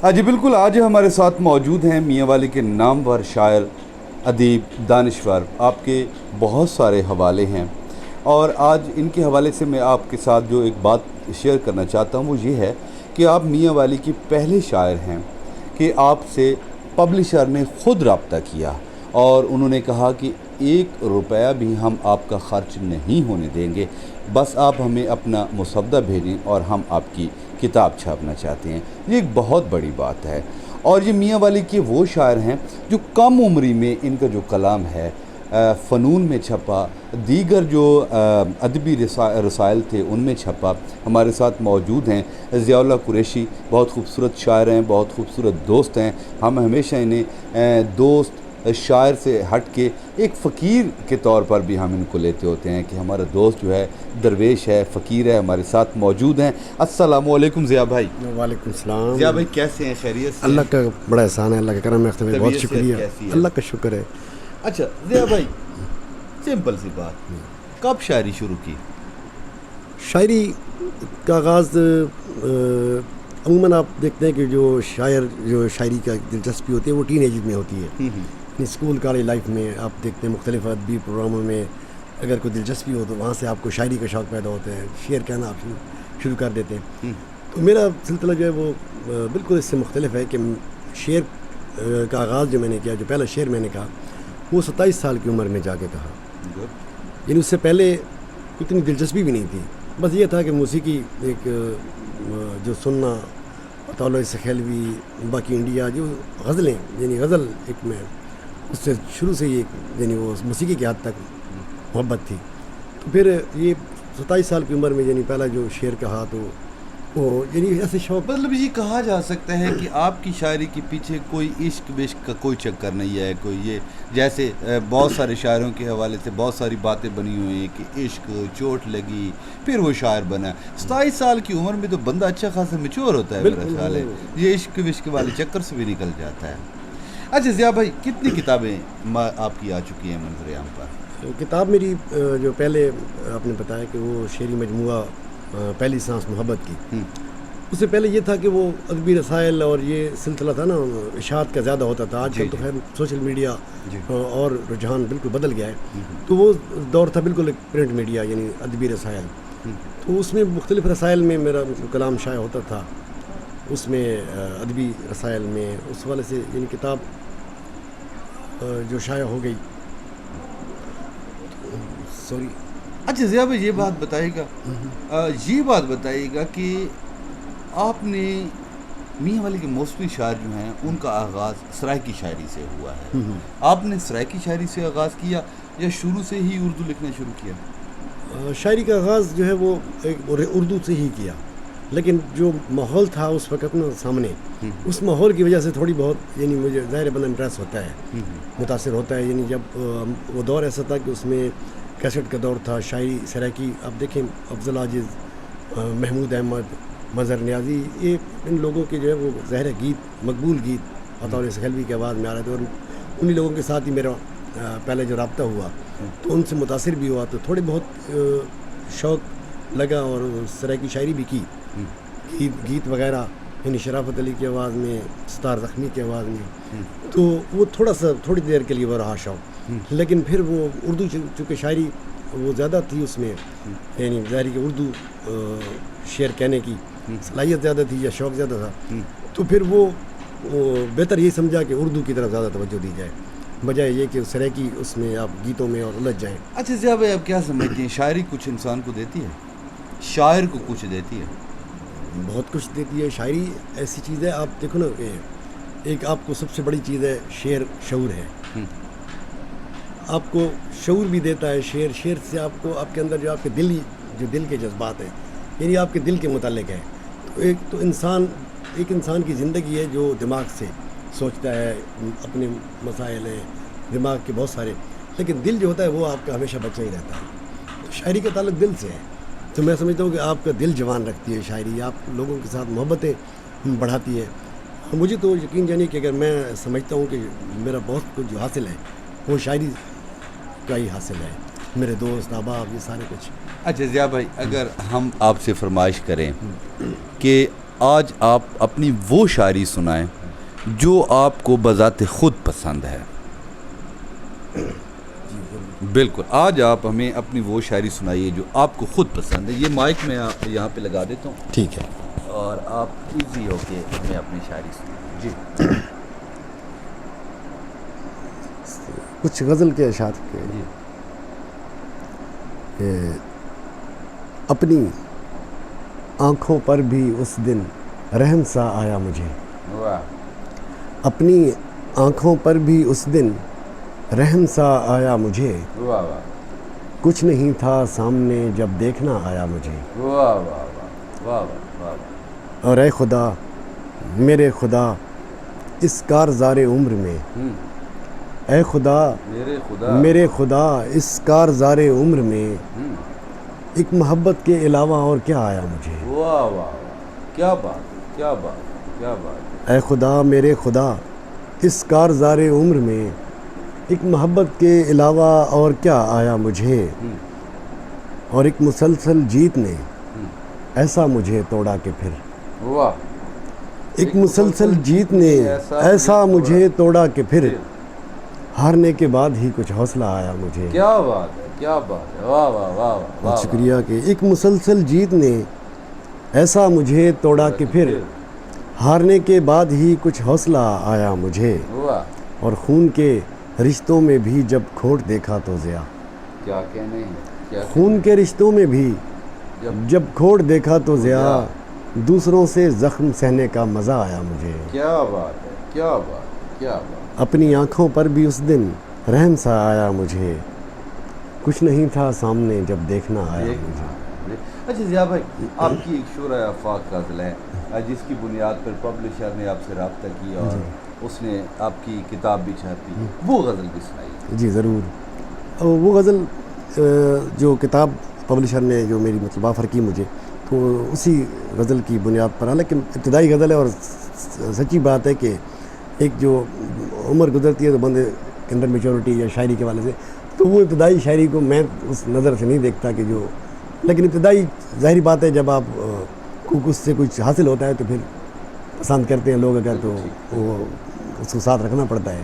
جی بالکل، آج ہمارے ساتھ موجود ہیں میاں والی کے نامور شاعر، ادیب، دانشور. آپ کے بہت سارے حوالے ہیں اور آج ان کے حوالے سے میں آپ کے ساتھ جو ایک بات شیئر کرنا چاہتا ہوں وہ یہ ہے کہ آپ میاں والی کے پہلے شاعر ہیں کہ آپ سے پبلشر نے خود رابطہ کیا اور انہوں نے کہا کہ 1 روپیہ بھی ہم آپ کا خرچ نہیں ہونے دیں گے، بس آپ ہمیں اپنا مسودہ بھیجیں اور ہم آپ کی کتاب چھاپنا چاہتے ہیں. یہ ایک بہت بڑی بات ہے اور یہ میاں والی کے وہ شاعر ہیں جو کم عمری میں ان کا جو کلام ہے فنون میں چھپا، دیگر جو ادبی رسائل تھے ان میں چھپا. ہمارے ساتھ موجود ہیں ضیاء اللہ قریشی، بہت خوبصورت شاعر ہیں، بہت خوبصورت دوست ہیں. ہم ہمیشہ انہیں دوست شاعر سے ہٹ کے ایک فقیر کے طور پر بھی ہم ان کو لیتے ہوتے ہیں کہ ہمارا دوست جو ہے درویش ہے، فقیر ہے. ہمارے ساتھ موجود ہیں. السلام علیکم ضیاء بھائی. وعلیکم السلام. ضیاء بھائی کیسے ہیں؟ خیریت سے؟ اللہ کا بڑا احسان ہے، اللہ کا کرم ہے، بہت شکریہ، اللہ کا شکر ہے. اچھا ضیاء بھائی، سمپل سی بات، کب شاعری شروع کی؟ شاعری کا آغاز عموماً آپ دیکھتے ہیں کہ جو شاعری کا دلچسپی ہوتی ہے وہ ٹین ایج میں ہوتی ہے. اسکول کالج لائف میں آپ دیکھتے ہیں مختلف ادبی پروگراموں میں اگر کوئی دلچسپی ہو تو وہاں سے آپ کو شاعری کا شوق پیدا ہوتا ہے، شعر کہنا آپ شروع کر دیتے ہیں. تو میرا سلسلہ جو ہے وہ بالکل اس سے مختلف ہے کہ شعر کا آغاز جو میں نے کیا، جو پہلا شعر میں نے کہا وہ 27 سال کی عمر میں جا کے کہا. یعنی اس سے پہلے اتنی دلچسپی بھی نہیں تھی، بس یہ تھا کہ موسیقی ایک جو سننا، طلوع سخیلوی، باقی انڈیا، جو غزلیں یعنی غزل ایک میں اس سے شروع سے یہ یعنی وہ موسیقی کی حد تک محبت تھی. تو پھر یہ 27 سال کی عمر میں یعنی پہلا جو شعر کہا تو وہ یعنی ایسے شوق، مطلب یہ کہا جا سکتا ہے کہ آپ کی شاعری کے پیچھے کوئی عشق وشق کا کوئی چکر نہیں ہے، کوئی یہ جیسے بہت سارے شاعروں کے حوالے سے بہت ساری باتیں بنی ہوئی ہیں کہ عشق، چوٹ لگی، پھر وہ شاعر بنا. 27 سال کی عمر میں تو بندہ اچھا خاصا میچور ہوتا ہے، میرا خیال ہے یہ عشق وشق والے چکر سے بھی نکل جاتا ہے. اچھا ضیاء بھائی، کتنی کتابیں آپ کی آ چکی ہیں منظر عام پر؟ کتاب میری جو پہلے آپ نے بتایا کہ وہ شعری مجموعہ پہلی سانس محبت کی، اس سے پہلے یہ تھا کہ وہ ادبی رسائل اور یہ سلسلہ تھا نا اشاعت کا زیادہ ہوتا تھا. آج کل تو خیر سوشل میڈیا اور رجحان بالکل بدل گیا ہے. تو وہ دور تھا بالکل ایک پرنٹ میڈیا یعنی ادبی رسائل. تو اس میں مختلف رسائل میں میرا کلام شائع ہوتا تھا، اس میں ادبی رسائل میں اس والے سے یعنی کتاب جو شائع ہو گئی. سوری. اچھا ضیاء بھائی، یہ بات بتائیے گا کہ آپ نے میاں والی کے موسمی شاعر جو ہیں ان کا آغاز سرائکی شاعری سے ہوا ہے. آپ نے سرائکی شاعری سے آغاز کیا یا شروع سے ہی اردو لکھنا شروع کیا؟ شاعری کا آغاز جو ہے وہ اردو سے ہی کیا، لیکن جو ماحول تھا اس وقت نا سامنے، اس ماحول کی وجہ سے تھوڑی بہت یعنی مجھے ظاہر بندہ امپریس ہوتا ہے، متاثر ہوتا ہے. یعنی جب وہ دور ایسا تھا کہ اس میں کیسٹ کا دور تھا، شاعری سرائکی آپ دیکھیں افضل عاجز، محمود احمد، مظہر نیازی، یہ ان لوگوں کے جو ہے وہ ظاہر گیت، مقبول گیت بطور سخیلوی کی آواز میں آ رہے تھے. اور انہی لوگوں کے ساتھ ہی میرا پہلے جو رابطہ ہوا تو ان سے متاثر بھی ہوا، تو تھوڑے بہت شوق لگا اور سرائکی شاعری بھی کی، گیت وغیرہ یعنی شرافت علی کی آواز میں، ستار زخمی کی آواز میں. تو وہ تھوڑی دیر کے لیے وہ رہا شوق. لیکن پھر وہ اردو چونکہ شاعری وہ زیادہ تھی اس میں، یعنی ظاہر کہ اردو شعر کہنے کی صلاحیت زیادہ تھی یا شوق زیادہ تھا، تو پھر وہ بہتر یہ سمجھا کہ اردو کی طرف زیادہ توجہ دی جائے بجائے یہ کہ سرائکی اس میں آپ گیتوں میں اور الجھ جائیں. اچھا ضیاء بھائی، آپ کیا سمجھتے ہیں شاعری کچھ انسان کو دیتی ہے؟ شاعر کو کچھ دیتی ہے؟ بہت کچھ دیتی ہے. شاعری ایسی چیز ہے، آپ دیکھو نا کہ ایک آپ کو سب سے بڑی چیز ہے شعر، شعور ہے. آپ کو شعور بھی دیتا ہے شعر سے آپ کو آپ کے اندر جو آپ کے دل کے جذبات ہیں یعنی آپ کے دل کے متعلق ہے. تو ایک انسان کی زندگی ہے جو دماغ سے سوچتا ہے، اپنے مسائل ہیں دماغ کے بہت سارے، لیکن دل جو ہوتا ہے وہ آپ کا ہمیشہ بچہ ہی رہتا ہے. تو شاعری کا تعلق دل سے ہے. تو میں سمجھتا ہوں کہ آپ کا دل جوان رکھتی ہے شاعری، آپ لوگوں کے ساتھ محبتیں بڑھاتی ہے. مجھے تو یقین جانیے کہ اگر میں سمجھتا ہوں کہ میرا بہت کچھ جو حاصل ہے وہ شاعری کا ہی حاصل ہے، میرے دوست احباب یہ سارے کچھ. اچھا ضیاء بھائی، اگر ہم آپ سے فرمائش کریں کہ آج آپ اپنی وہ شاعری سنائیں جو آپ کو بذات خود پسند ہے. بالکل, آج آپ ہمیں اپنی وہ شاعری سنائیے جو آپ کو خود پسند ہے. یہ مائک میں یہاں پہ لگا دیتا ہوں, ٹھیک ہے. اور آپ ایزی ہو کے ہمیں اپنی شاعری سنائیں. جی. کچھ غزل کے اشعار کے اپنی آنکھوں پر بھی اس دن رحم سا آیا مجھے. واہ. اپنی آنکھوں پر بھی اس دن رحم سا آیا مجھے. واہ واہ. کچھ نہیں تھا سامنے جب دیکھنا آیا مجھے. واہ واہ واہ واہ واہ. اور اے خدا میرے خدا اس کارزار عمر میں, اے خدا میرے خدا اس کارزار عمر میں ایک محبت کے علاوہ اور کیا آیا مجھے. واہ واہ, کیا بات, کیا بات, کیا بات. اے خدا میرے خدا اس کارزار عمر میں ایک محبت کے علاوہ اور کیا آیا مجھے. اور ایک مسلسل جیت نے ایسا مجھے توڑا کہ پھر. واہ. ایک مسلسل جیت نے ایسا مجھے توڑا کہ پھر ہارنے کے بعد ہی کچھ حوصلہ آیا مجھے. کیا بات ہے, کیا بات ہے. واہ واہ واہ واہ. شکریہ. کہ ایک مسلسل جیت نے ایسا مجھے توڑا کہ پھر ہارنے کے بعد ہی کچھ حوصلہ آیا مجھے. اور خون کے رشتوں میں بھی جب کھوٹ دیکھا تو ضیا. کیا کہنے ہیں. خون کے رشتوں میں بھی جب کھوٹ دیکھا تو ضیا, دوسروں سے زخم سہنے کا مزہ آیا مجھے. کیا بات ہے, کیا بات, کیا بات. اپنی آنکھوں پر بھی اس دن رحم سا آیا مجھے. کچھ نہیں تھا سامنے جب دیکھنا آیا مجھے. اچھا ضیاء بھائی, آپ کی ایک شورۂ آفاق غزل ہے جس کی بنیاد پر پبلشر نے آپ سے رابطہ کیا اور اس نے آپ کی کتاب بھی چھاپی. وہ غزل بھی سنائی. جی ضرور. وہ غزل جو کتاب پبلشر نے جو میری مطلب آفر کی مجھے, تو اسی غزل کی بنیاد پر, حالانکہ ابتدائی غزل ہے اور سچی بات ہے کہ ایک جو عمر گزرتی ہے تو بندے کے اندر میچورٹی یا شاعری کے والے سے, تو وہ ابتدائی شاعری کو میں اس نظر سے نہیں دیکھتا کہ جو, لیکن ابتدائی ظاہری بات ہے جب آپ کو اس سے کچھ حاصل ہوتا ہے تو پھر پسند کرتے ہیں لوگ اگر, تو وہ اس کو ساتھ رکھنا پڑتا ہے.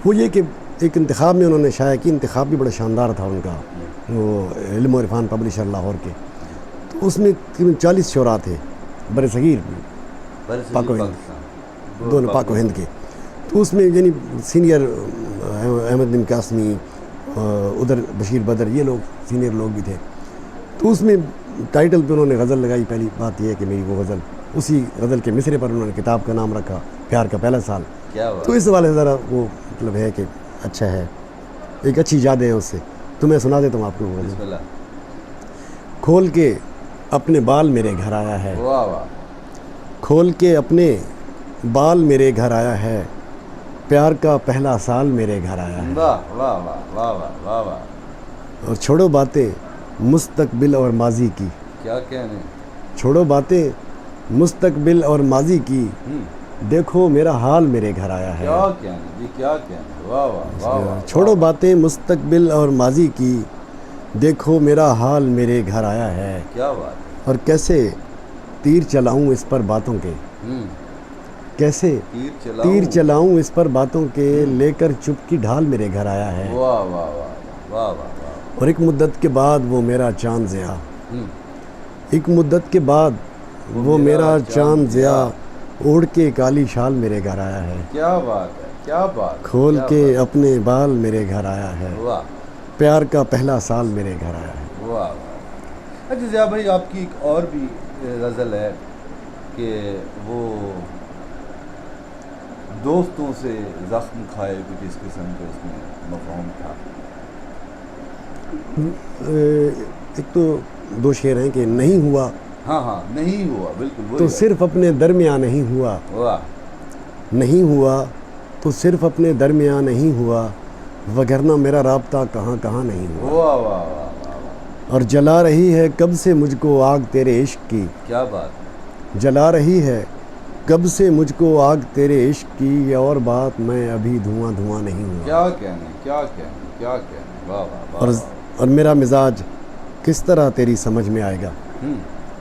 وہ یہ کہ ایک انتخاب میں انہوں نے شائع کی, انتخاب بھی بڑا شاندار تھا ان کا, وہ علم و عرفان پبلشر لاہور کے. تو اس میں تقریباً 40 شعراء تھے بر صغیر, پاک و ہند, دونوں پاک و ہند کے. تو اس میں یعنی سینئر احمد بن قاسمی, ادھر بشیر بدر, یہ لوگ سینئر لوگ بھی تھے. تو اس میں ٹائٹل پہ انہوں نے غزل لگائی. پہلی بات یہ ہے کہ میری وہ غزل, اسی غزل کے مصرے پر انہوں نے کتاب کا نام رکھا پیار کا پہلا سال. تو اس حوالے سے ذرا وہ مطلب ہے کہ اچھا ہے, ایک اچھی یاد ہے اس سے. تو میں سنا دیتا ہوں آپ کو وہ غزل. کھول کے اپنے بال میرے گھر آیا ہے. کھول کے اپنے بال میرے گھر آیا ہے, پیار کا پہلا سال میرے گھر آیا ہے. اور چھوڑو باتیں مستقبل اور ماضی کی. کیا کہنے. چھوڑو باتیں مستقبل اور ماضی کی, دیکھو میرا حال میرے گھر آیا ہے. کیا کہنے جی, کیا کہنے. واہ واہ واہ. چھوڑو باتیں مستقبل اور ماضی کی, دیکھو میرا حال میرے گھر آیا ہے. کیا بات. اور کیسے تیر چلاؤں اس پر باتوں کے, کیسے تیر چلاؤں اس پر باتوں کے, لے کر چپ کی ڈھال میرے گھر آیا ہے. واہ واہ واہ واہ واہ. اور ایک مدت کے بعد وہ میرا چاند ضیا, ایک مدت کے بعد وہ میرا چاند ضیا, اوڑھ کے کالی شال میرے گھر آیا ہے. کیا بات ہے, کیا بات. کھول کے اپنے بال میرے گھر آیا ہے. پیار کا پہلا سال میرے گھر آیا ہے. واہ. اچھا ضیاء بھائی, آپ کی ایک اور بھی غزل ہے کہ وہ دوستوں سے زخم کھائے, کچھ اس قسم کا اس میں مفہوم تھا. ایک تو دو شعر ہیں کہ نہیں ہوا, ہاں ہاں, نہیں ہوا, بالکل تو صرف اپنے درمیان نہیں ہوا. واہ. نہیں ہوا تو صرف اپنے درمیان نہیں ہوا, وگرنہ میرا رابطہ کہاں کہاں نہیں ہوا. واہ واہ واہ. اور جلا رہی ہے کب سے مجھ کو آگ تیرے عشق کی. کیا بات. جلا رہی ہے کب سے مجھ کو آگ تیرے عشق کی, یہ اور بات میں ابھی دھواں دھواں نہیں ہوا. کیا کہنے, کیا کہنے, کیا کہنے. واہ واہ. اور میرا مزاج کس طرح تیری سمجھ میں آئے گا.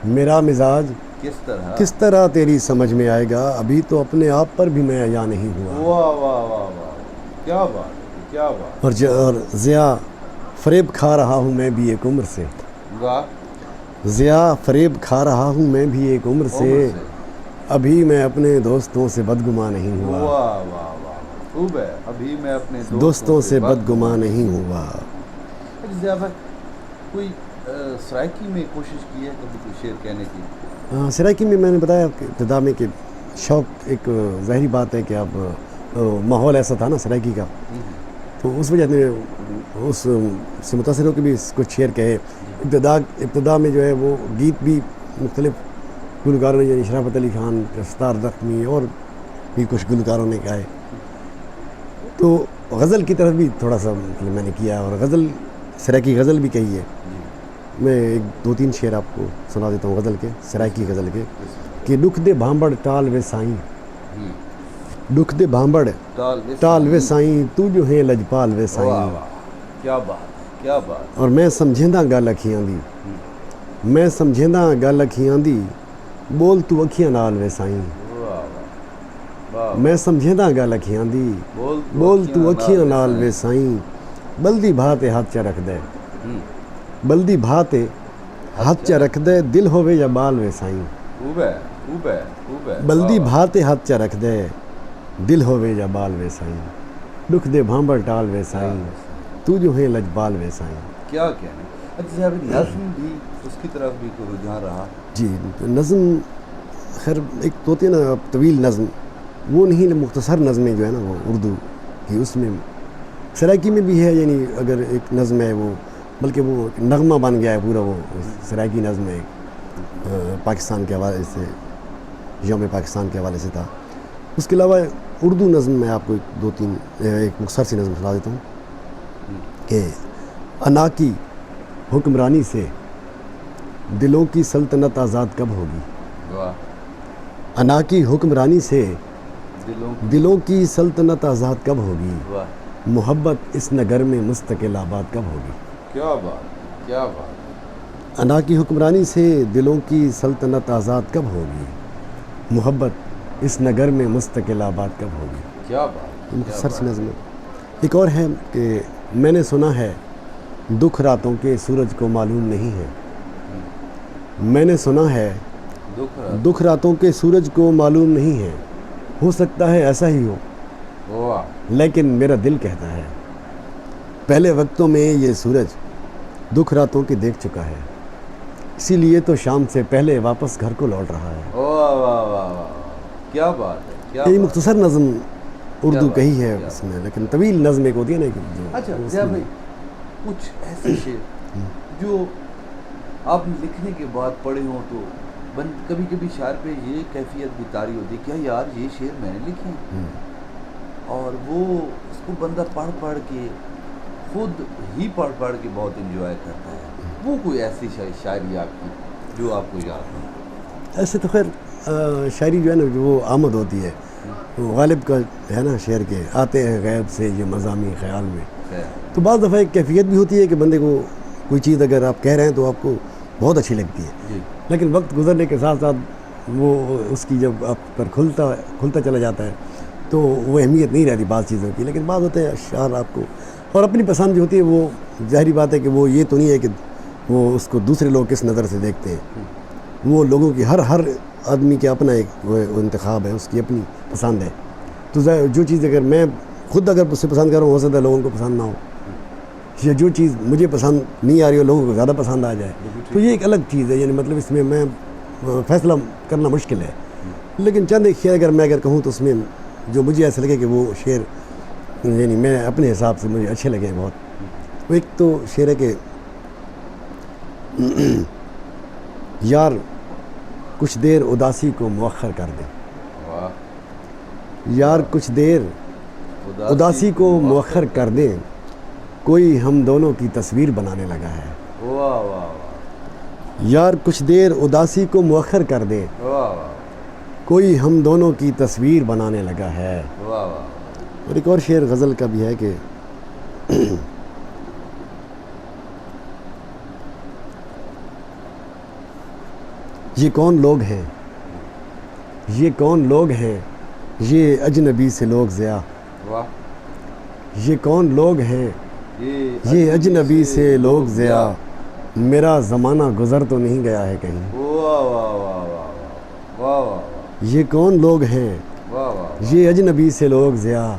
میرا مزاج کس طرح تیری سمجھ میں آئے گا، ابھی تو اپنے آپ پر بھی میں یا نہیں ہوا. واہ واہ واہ واہ، کیا بات ہے، کیا بات. اور ضیا فریب کھا رہا ہوں میں بھی ایک عمر سے. واہ. ضیا فریب کھا رہا ہوں میں بھی ایک عمر سے، ابھی میں اپنے دوستوں سے بدگماں نہیں ہوا. واہ واہ واہ، خوب ہے. ابھی میں اپنے دوستوں سے بدگماں نہیں ہوا. ضیا بھائی، کوئی سرائکی میں کوشش کی ہے کبھی کوئی شعر کہنے کی؟ ہاں، سرائکی میں میں نے بتایا ابتدا میں کہ شوق ایک ظاہری بات ہے کہ اب ماحول ایسا تھا نا سرائکی کا، تو اس وجہ سے اس سے متاثر ہو کے بھی کچھ شعر کہے. ابتدا میں جو ہے وہ گیت بھی مختلف گلوکاروں نے، یعنی شرافت علی خان، ستار زخمی اور بھی کچھ گلوکاروں نے گائے. تو غزل کی طرف بھی تھوڑا سا مطلب میں نے کیا، اور غزل سرائکی غزل بھی کہی ہے. میں ایک دو تین شعر آپ کو سنا دیتا ہوں غزل کے، سرائکی غزل کے. کہ دکھ دے بھانبڑ ٹال وے سائیں، دکھ دے بھانبڑ ٹال وے سائیں، تو جو ہے لجپال وے سائیں. کیا بات، کیا بات. اور میں سمجھیندہ گل اکھیاں دی، میں سمجھیندہ گل اکھیاں دی، بول تو اکھیاں نال وے سائیں. میں سمجھیندہ گل اکھیاں دی، بول تو اکھیاں نال وے سائیں. بلدی بھاتے ہاتھ چا رکھ دے، بلدی بھاتے ہاتھ چا رکھ دے، دل ہووے یا بال وے سائیں. خوب ہے، خوب ہے، خوب ہے. بلدی بھاتے ہاتھ چا رکھ دے، دل ہووے یا بال وے سائیں. دکھ دے بھانبڑ ٹال وے سائیں، تو جو ہے لجپال وے سائیں. کیا کہنے. اچھا نظم بھی اس کی طرف بھی کوئی رجحان رہا؟ جی، نظم خیر ایک تو ہوتی ہے نا طویل نظم، وہ نہیں، مختصر نظمیں جو ہے نا وہ اردو کی، اس میں سرائکی میں بھی ہے. یعنی اگر ایک نظم ہے وہ، بلکہ وہ نغمہ بن گیا ہے پورا، وہ سرائکی نظم ہے پاکستان کے حوالے سے، یوم پاکستان کے حوالے سے تھا. اس کے علاوہ اردو نظم میں آپ کو ایک مختصر سی نظم سنا دیتا ہوں کہ انا کی حکمرانی سے دلوں کی سلطنت آزاد کب ہوگی. انا کی حکمرانی سے دلوں کی سلطنت آزاد کب ہوگی، محبت اس نگر میں مستقل آباد کب ہوگی. کیا بات، کیا بات. انا کی حکمرانی سے دلوں کی سلطنت آزاد کب ہوگی، محبت اس نگر میں مستقل آباد کب ہوگی. کیا بات. مختصر سی نظم ہے. ایک اور ہے کہ میں نے سنا ہے دکھ راتوں کے سورج کو معلوم نہیں ہے. میں نے سنا ہے دکھ راتوں کے سورج کو معلوم نہیں ہے، ہو سکتا ہے ایسا ہی ہو، لیکن میرا دل کہتا ہے پہلے وقتوں میں یہ سورج دکھ راتوں کے دیکھ چکا ہے، اسی لیے تو شام سے پہلے واپس گھر کو لوٹ رہا ہے. واہ واہ واہ واہ، کیا بات ہے. یہ مختصر نظم اردو کہی ہے اس میں، لیکن طویل نظم ایک ہوتی ہے نا کہ جو. اچھا ضیا بھائی، کچھ ایسے شعر جو آپ نے لکھنے کے بعد پڑھے ہوں تو کبھی کبھی شاعر پہ یہ کیفیت بھی طاری ہوتی ہے، کیا یار یہ شعر میں نے لکھے ہیں، اور وہ اس کو بندہ پڑھ کے خود ہی پڑھ کے بہت انجوائے کرتا ہے. وہ کوئی ایسی شاعری آپ کی جو آپ کو یاد ہو؟ ایسے تو خیر شاعری جو ہے نا وہ آمد ہوتی ہے، غالب کا ہے نا شعر کے آتے ہیں غیب سے یہ مضامین خیال میں. تو بعض دفعہ ایک کیفیت بھی ہوتی ہے کہ بندے کو کوئی چیز اگر آپ کہہ رہے ہیں تو آپ کو بہت اچھی لگتی ہے، لیکن وقت گزرنے کے ساتھ ساتھ وہ اس کی جب آپ پر کھلتا چلا جاتا ہے تو وہ اہمیت نہیں رہتی بعض چیزوں کی. لیکن بعض ہوتے ہیں اشعار آپ کو، اور اپنی پسند جو ہوتی ہے وہ ظاہری بات ہے کہ وہ یہ تو نہیں ہے کہ وہ اس کو دوسرے لوگ کس نظر سے دیکھتے ہیں. وہ لوگوں کی ہر آدمی کا اپنا ایک وہ انتخاب ہے، اس کی اپنی پسند ہے. تو جو چیز اگر میں خود اگر اس سے پسند کر رہا ہوں، ہو سکتا ہے لوگوں کو پسند نہ ہو، یا جو چیز مجھے پسند نہیں آ رہی ہو لوگوں کو زیادہ پسند آ جائے، تو یہ ایک الگ چیز ہے. یعنی مطلب اس میں فیصلہ کرنا مشکل ہے. لیکن چند ایک شعر اگر میں کہوں تو اس میں جو مجھے ایسا لگے کہ وہ شعر یعنی میں اپنے حساب سے مجھے اچھے لگے بہت. وہ ایک تو شعر ہے کہ یار کچھ دیر اداسی کو مؤخر کر دے، یار کچھ دیر اداسی کو مؤخر کر دے، کوئی ہم دونوں کی تصویر بنانے لگا ہے. یار کچھ دیر اداسی کو مؤخر کر دے، کوئی ہم دونوں کی تصویر بنانے لگا ہے. اور ایک اور شعر غزل کا بھی ہے کہ یہ کون لوگ ہیں، یہ کون لوگ ہیں، یہ اجنبی سے لوگ ضیاء، واہ، یہ کون لوگ ہیں، یہ اجنبی سے لوگ ضیاء، میرا زمانہ گزر تو نہیں گیا ہے کہیں، واہ واہ واہ واہ واہ واہ یہ کون لوگ ہیں، واہ واہ یہ اجنبی سے لوگ ضیاء،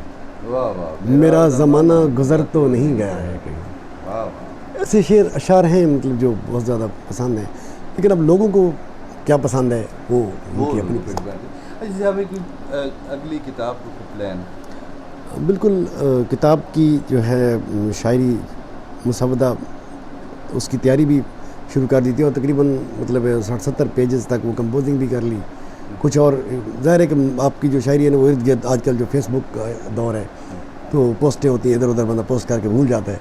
واہ واہ، میرا زمانہ گزر تو نہیں گیا ہے کہیں۔ واہ واہ، ایسے اشعار ہیں مطلب جو بہت زیادہ پسند ہیں، لیکن اب لوگوں کو کیا پسند ہے وہ ان کی اپنی پسند۔ اچھا صاحب، اگلی کتاب کو پلان؟ بالکل، کتاب کی جو ہے شاعری مسودہ اس کی تیاری بھی شروع کر دی تھی، اور تقریباً مطلب 60-70 پیجز تک وہ کمپوزنگ بھی کر لی کچھ، اور ظاہر ہے کہ آپ کی جو شاعری ہے نا وہ ارد گرد آج کل جو فیس بک کا دور ہے تو پوسٹیں ہوتی ہیں، ادھر ادھر بندہ پوسٹ کر کے بھول جاتا ہے،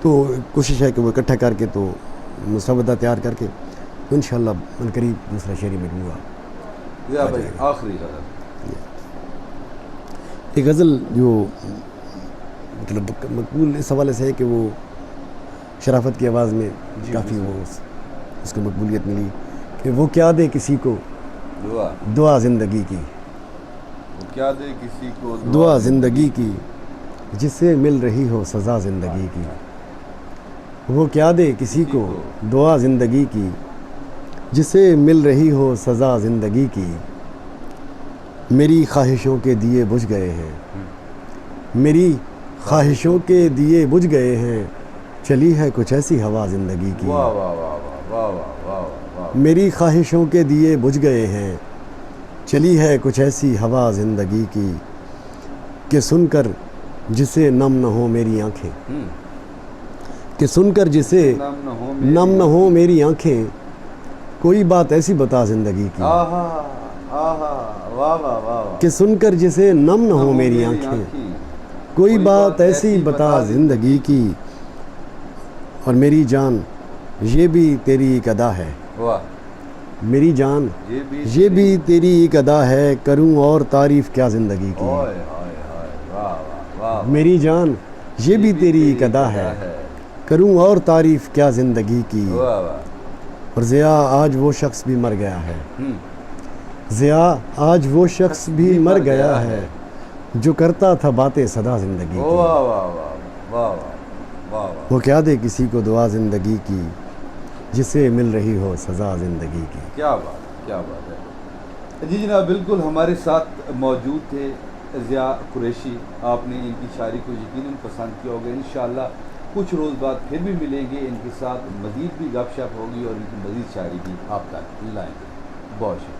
تو کوشش ہے کہ وہ اکٹھا کر کے تو مسودہ تیار کر کے انشاءاللہ من قریب دوسرا شعری مجموعہ یا بھائی آخری غزل؟ ایک غزل جو مطلب مقبول اس حوالے سے ہے کہ وہ شرافت کی آواز میں کافی وہ اس کو مقبولیت ملی کہ وہ کیا دے کسی کو دعا زندگی کی، وہ کیا دے کسی کو دعا زندگی کی، جسے مل رہی ہو سزا زندگی کی، وہ کیا دے کسی کو دعا زندگی کی، جسے مل رہی ہو سزا زندگی کی، میری خواہشوں کے دیے بجھ گئے ہیں، میری خواہشوں کے دیے بجھ گئے ہیں، چلی ہے کچھ ایسی ہوا زندگی کی، واہ واہ واہ واہ واہ واہ واہ، میری خواہشوں کے دیے بجھ گئے ہیں، چلی ہے کچھ ایسی ہوا زندگی کی، کہ سن کر جسے نم نہ ہو میری آنکھیں، کہ سن کر جسے نم نہ ہو میری آنکھیں، کوئی بات ایسی بتا زندگی کی، آہا آہا، واہ واہ واہ، کہ سن کر جسے نم نہ ہو میری آنکھیں، کوئی بات ایسی بتا زندگی کی، اور میری جان یہ بھی تیری ایک ادا ہے، واہ، میری جان یہ بھی تیری ایک ادا ہے، کروں اور تعریف کیا زندگی کی، ہائے ہائے ہائے، واہ واہ واہ، میری جان یہ بھی تیری ایک ادا ہے، کروں اور تعریف کیا زندگی کی، واہ واہ، اور ضیاء آج وہ شخص بھی مر گیا ہے، ضیاء آج وہ شخص بھی مر گیا ہے، جو کرتا تھا باتیں صدا زندگی کی، واہ واہ واہ واہ واہ واہ، وہ کیا دے کسی کو دعا زندگی کی، جسے مل رہی ہو سزا زندگی کی۔ کیا بات، کیا بات ہے جی جناب، بالکل ہمارے ساتھ موجود تھے ضیاء قریشی۔ آپ نے ان کی شاعری کو یقیناً پسند کیا ہوگا، انشاءاللہ کچھ روز بعد پھر بھی ملیں گے، ان کے ساتھ مزید بھی گپ شپ ہوگی اور ان کی مزید شاعری بھی آپ تک لائیں گے۔ بہت شکریہ۔